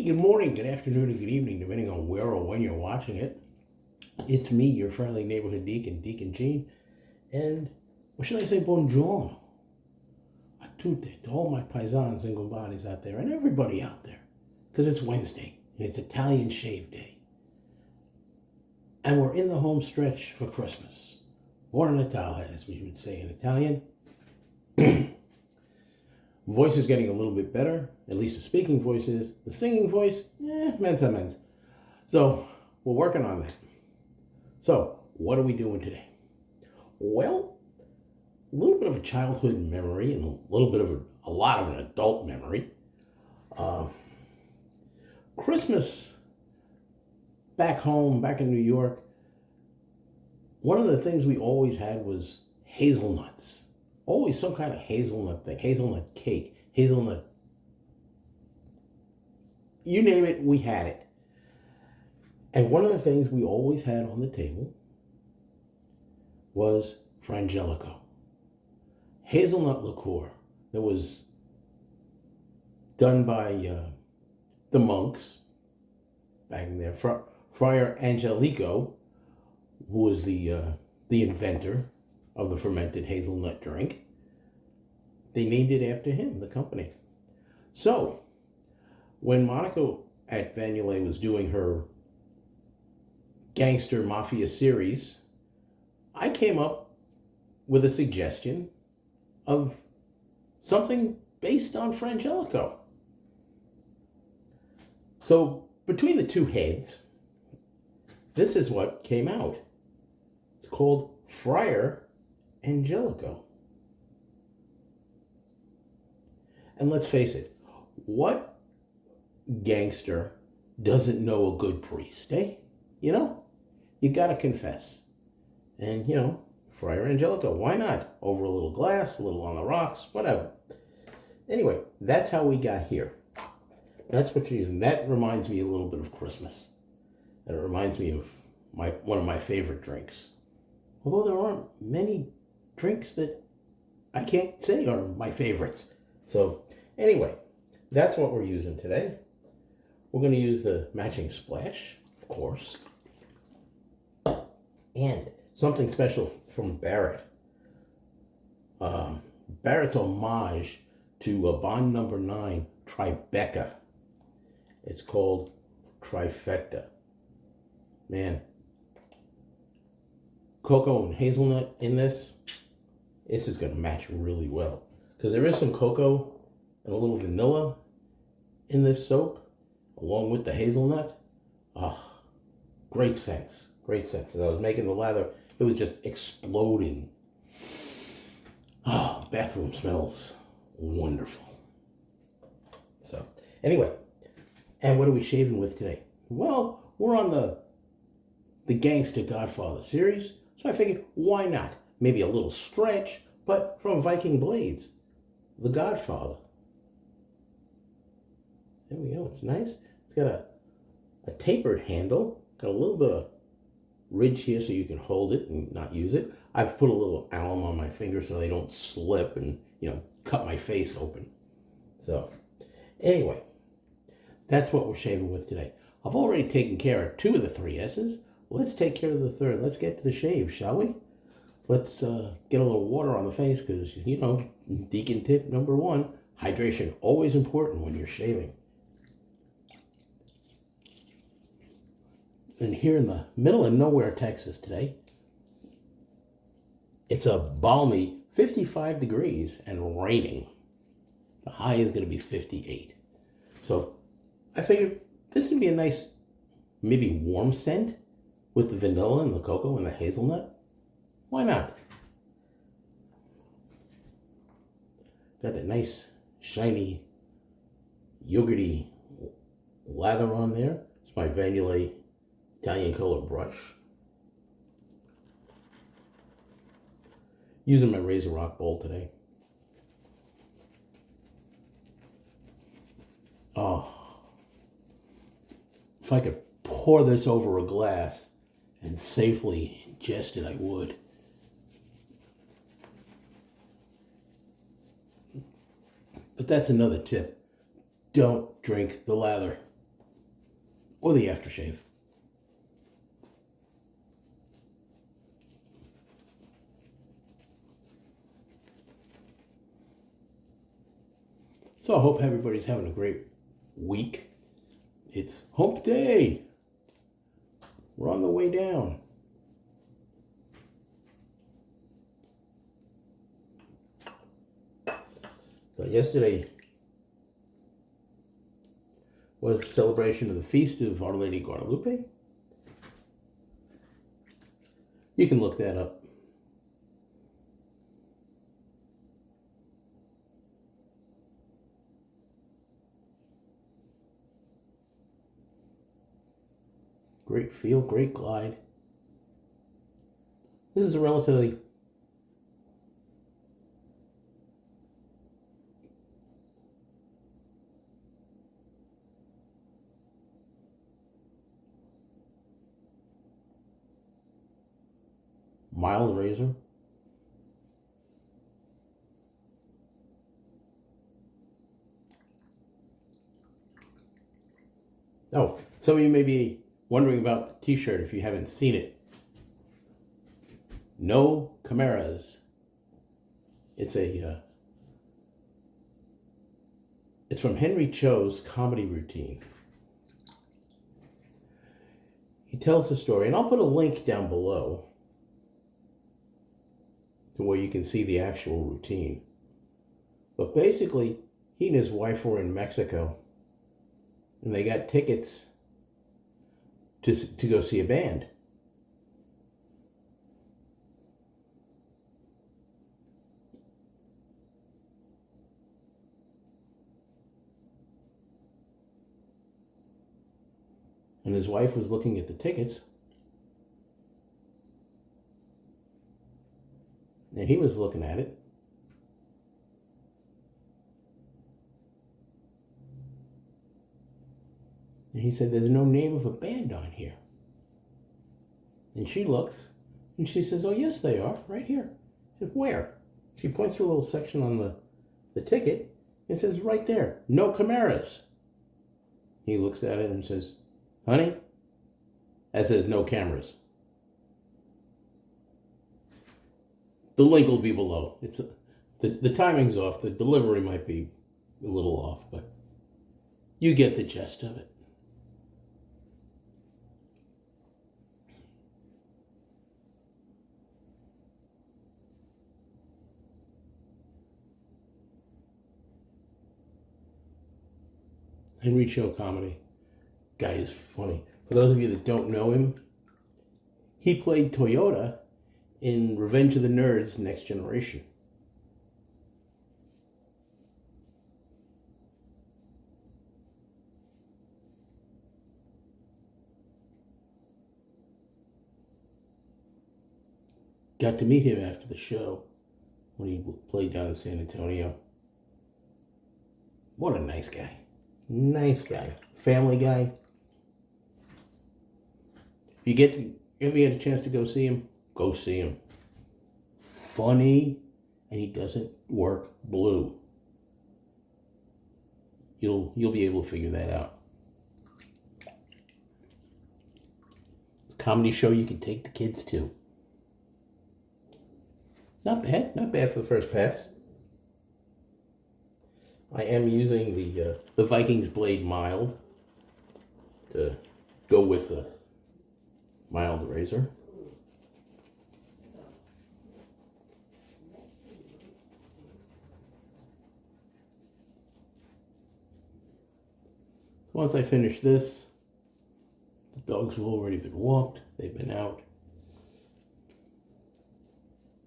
Hey, good morning, good afternoon, and good evening, depending on where or when you're watching it. It's me, your friendly neighborhood Deacon, Deacon Gene, and what should I say, Buongiorno, a tutti, to all my paisans and gombaris out there, and everybody out there, because it's Wednesday, and it's Italian Shave Day. And we're in the home stretch for Christmas. Buon Natale, as we would say in Italian. Voice is getting a little bit better, at least the speaking voice is. The singing voice, mensa mens. So, we're working on that. So, what are we doing today? Well, a little bit of a childhood memory and a little bit of a lot of an adult memory. Christmas back home, back in New York, one of the things we always had was hazelnuts. Always some kind of hazelnut thing, hazelnut cake, hazelnut, you name it, we had it. And one of the things we always had on the table was Frangelico, hazelnut liqueur that was done by the monks back in there. Friar Angelico, who was the inventor of the fermented hazelnut drink. They named it after him, the company. So, when Monica at Yulay was doing her Gangster Mafia series, I came up with a suggestion of something based on Frangelico. So, between the two heads, this is what came out. It's called Friar Angelico. And let's face it, what gangster doesn't know a good priest, eh? You know, you gotta confess. And, Friar Angelico, why not? Over a little glass, a little on the rocks, whatever. Anyway, that's how we got here. That's what you're using. That reminds me a little bit of Christmas. And it reminds me of one of my favorite drinks. Although there aren't many drinks that I can't say are my favorites. So anyway, that's what we're using today. We're going to use the matching splash, of course. And something special from Barrett. Barrett's homage to a Bond number 9 Trifecta. It's called Trifecta. Man, cocoa and hazelnut in this, this is going to match really well. Because there is some cocoa and a little vanilla in this soap, along with the hazelnut. Great sense. Great sense. As I was making the lather, it was just exploding. Bathroom smells wonderful. So, anyway, and what are we shaving with today? Well, we're on the Gangster Godfather series. So I figured, why not? Maybe a little stretch, but from Vikings Blades, The Godfather. There we go. It's nice. It's got a tapered handle. Got a little bit of ridge here so you can hold it and not use it. I've put a little alum on my fingers so they don't slip and, cut my face open. So, anyway, that's what we're shaving with today. I've already taken care of 2 of the 3 S's. Let's take care of the 3rd. Let's get to the shave, shall we? Let's get a little water on the face because, Deacon tip number 1, hydration, always important when you're shaving. And here in the middle of nowhere, Texas today, it's a balmy 55 degrees and raining. The high is going to be 58. So I figured this would be a nice, maybe warm scent with the vanilla and the cocoa and the hazelnut. Why not? Got that nice, shiny, yogurty lather on there. It's my Yulay Italian color brush. Using my razor rock bowl today. If I could pour this over a glass and safely ingest it, I would. But that's another tip. Don't drink the lather. or the aftershave. So I hope everybody's having a great week. It's hump day. We're on the way down. So yesterday was a celebration of the feast of Our Lady Guadalupe. You can look that up. Great feel, great glide. This is a relatively mild razor. Oh, some of you may be wondering about the t-shirt if you haven't seen it. No chimeras. It's from Henry Cho's comedy routine. He tells the story, and I'll put a link down below to where you can see the actual routine. But basically, he and his wife were in Mexico, and they got tickets to go see a band. And his wife was looking at the tickets, and he was looking at it. And he said, "There's no name of a band on here." And she looks, and she says, "Oh, yes, they are, right here." He said, "Where?" She points to a little section on the ticket. It says, "Right there, no chimeras." He looks at it and says, "Honey, that says no cameras." The link will be below. The timing's off. The delivery might be a little off, but you get the gist of it. Henry Cho comedy. Guy is funny. For those of you that don't know him, he played Toyota in Revenge of the Nerds Next Generation. Got to meet him after the show when he played down in San Antonio. What a nice guy. Nice guy. Family guy. If you get a chance to go see him, go see him. Funny, and he doesn't work blue. You'll be able to figure that out. It's a comedy show you can take the kids to. Not bad for the first pass. I am using the Vikings Blade mild to go with the mild razor. Once I finish this, the dogs have already been walked. They've been out.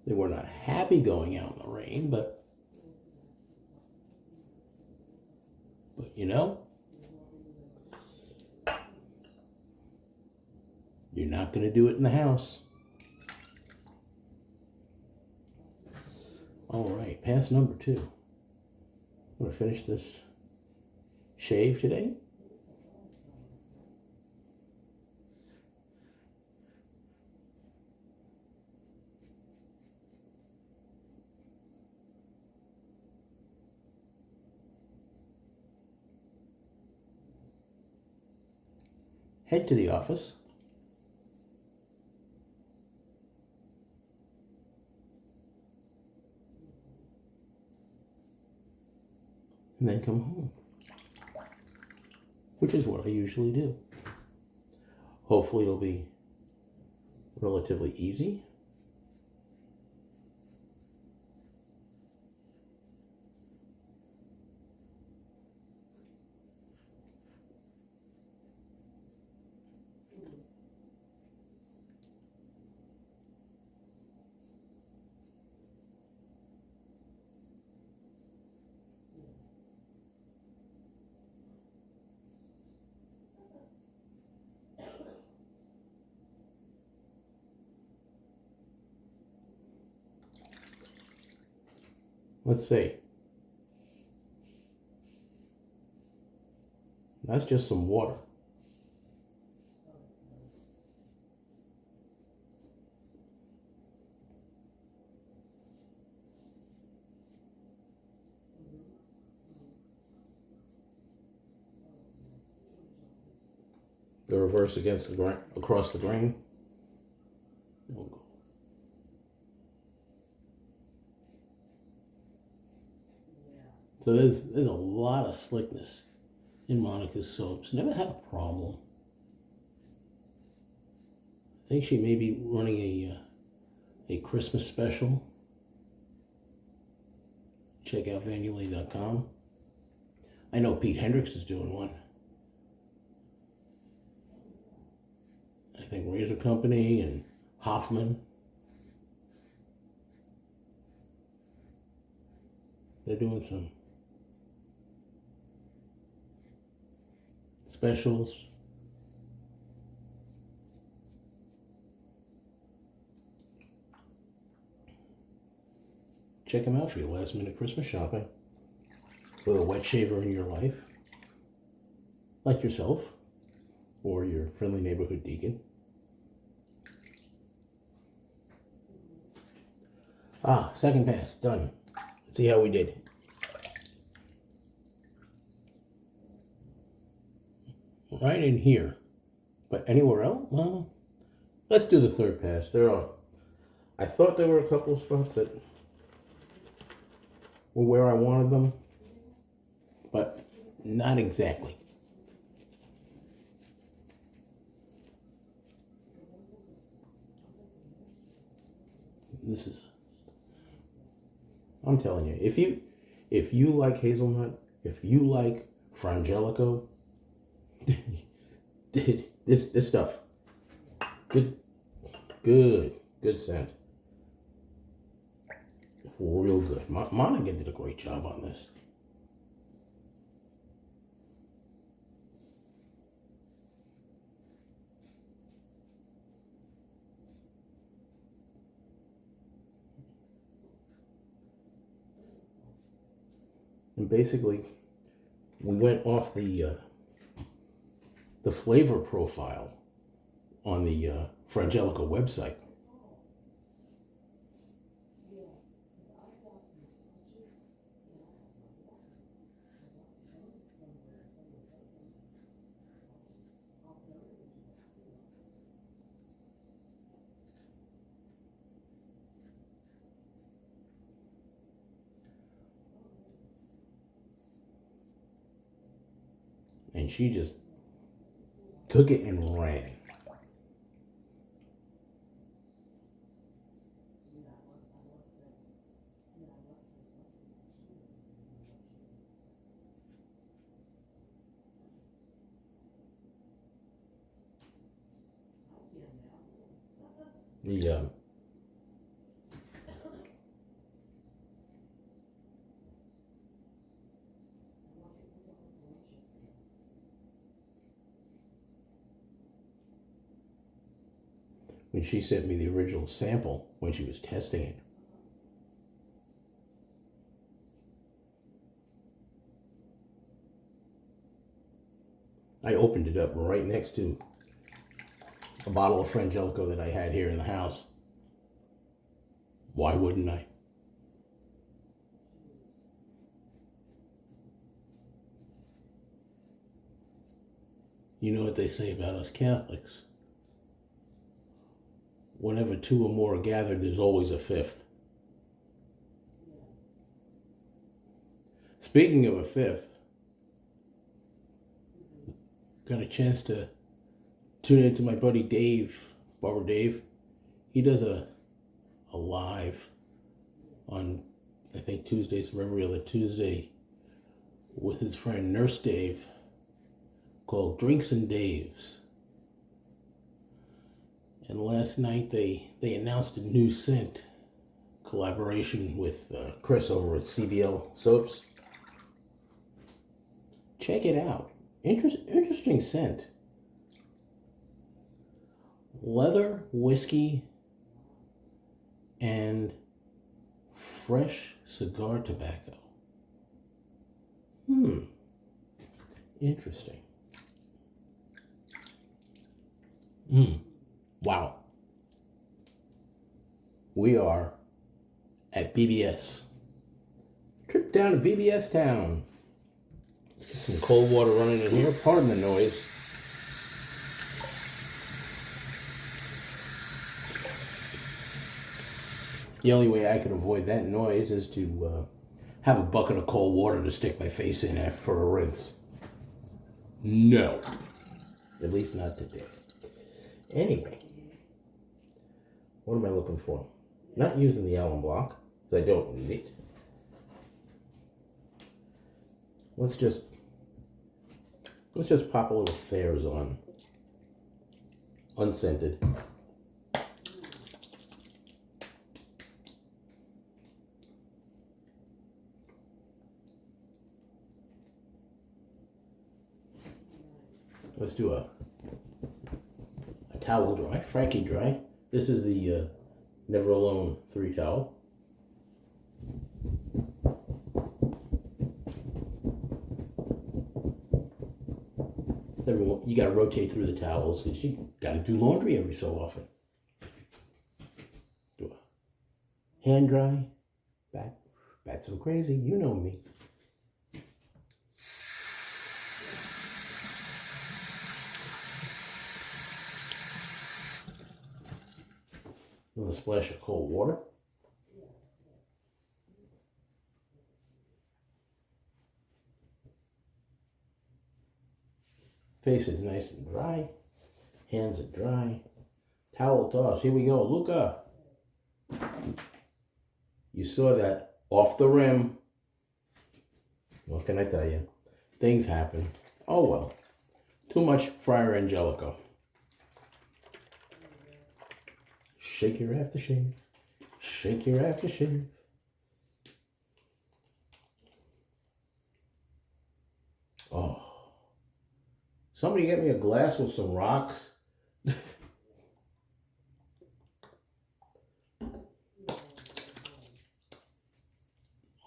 They were not happy going out in the rain, but you know, you're not going to do it in the house. All right, pass number 2. I'm going to finish this shave today. head to the office, and then come home, which is what I usually do. Hopefully it'll be relatively easy. Let's see. That's just some water. The reverse against the grain, across the grain. So there's a lot of slickness in Monica's soaps. Never had a problem. I think she may be running a Christmas special. Check out Frangelico.com. I know Pete Hendricks is doing one. I think Razor Company and Hoffman. They're doing some specials. Check them out for your last minute Christmas shopping with a wet shaver in your life, like yourself or your friendly neighborhood deacon. Second pass, done. Let's see how we did. Right in here. But anywhere else? Well, let's do the third pass. I thought there were a couple of spots that were where I wanted them, but not exactly. I'm telling you, if you like Hazelnut, if you like Frangelico, this stuff, good scent, real good. Monica did a great job on this. And basically, we went off the flavor profile on the Frangelico website. And she just took it and ran. When she sent me the original sample when she was testing it, I opened it up right next to a bottle of Frangelico that I had here in the house. Why wouldn't I? You know what they say about us Catholics. Whenever two or more are gathered, there's always a fifth. Speaking of a fifth, got a chance to tune into my buddy Dave, Barber Dave. He does a live on, I think, Tuesdays, from every other Tuesday, with his friend Nurse Dave, called Drinks and Daves. And last night they announced a new scent collaboration with Chris over at CBL Soaps. Check it out. Interesting scent. Leather, whiskey, and fresh cigar tobacco. Interesting. Wow. We are at BBS. Trip down to BBS Town. Let's get some cold water running in here. Pardon the noise. The only way I can avoid that noise is to have a bucket of cold water to stick my face in for a rinse. No. At least not today. Anyway. What am I looking for? Not using the Alum block, because I don't need it. Let's just pop a little Thayer's on. Unscented. Let's do a towel dry, Frankie dry. This is the Never Alone 3 towel. You gotta rotate through the towels because you gotta do laundry every so often. Do a hand dry, bat so crazy, you know me. A little splash of cold water. Face is nice and dry. Hands are dry. Towel toss. Here we go. Luca. You saw that off the rim. What can I tell you? Things happen. Oh well. Too much Friar Angelico. Shake your aftershave. Shake your aftershave. Oh. Somebody get me a glass with some rocks.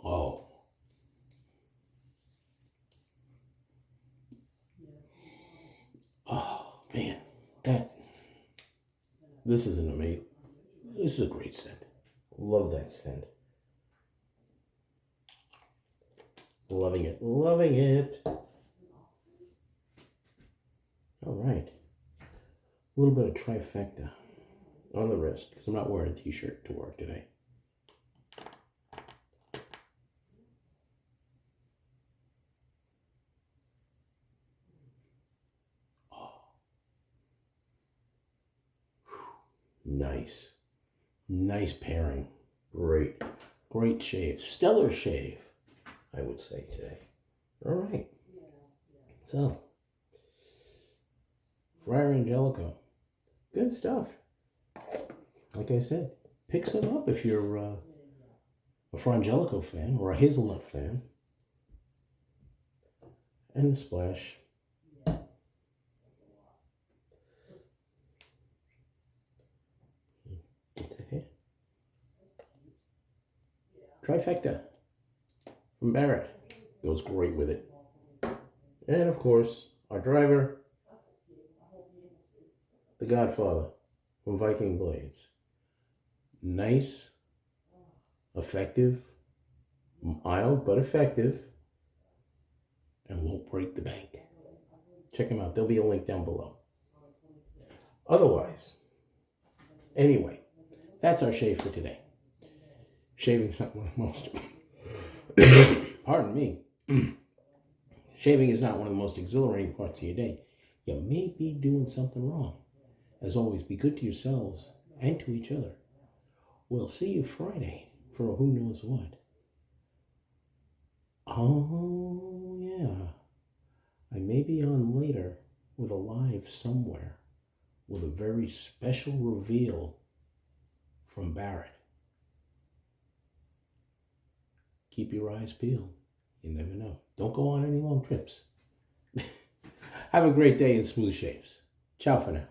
Oh. Oh, man. This is an amazing. This is a great scent. Love that scent. Loving it. Loving it. All right. A little bit of Trifecta on the wrist because I'm not wearing a t-shirt to work today. Oh. Nice. Nice pairing. Great. Great shave. Stellar shave, I would say today. All right. So, Friar Angelico. Good stuff. Like I said, pick some up if you're a Frangelico fan or a Hazelnut fan. And a splash. Trifecta from Barrett. Goes great with it. And of course, our driver, The Godfather from Vikings Blades. Nice, effective, mild but effective, and won't break the bank. Check them out. There'll be a link down below. Otherwise, anyway, that's our shave for today. Shaving's not one of the most, pardon me, shaving is not one of the most exhilarating parts of your day. You may be doing something wrong. As always, be good to yourselves and to each other. We'll see you Friday for who knows what. Oh, yeah. I may be on later with a live somewhere with a very special reveal from Barrett. Keep your eyes peeled. You never know. Don't go on any long trips. Have a great day and smooth shaves. Ciao for now.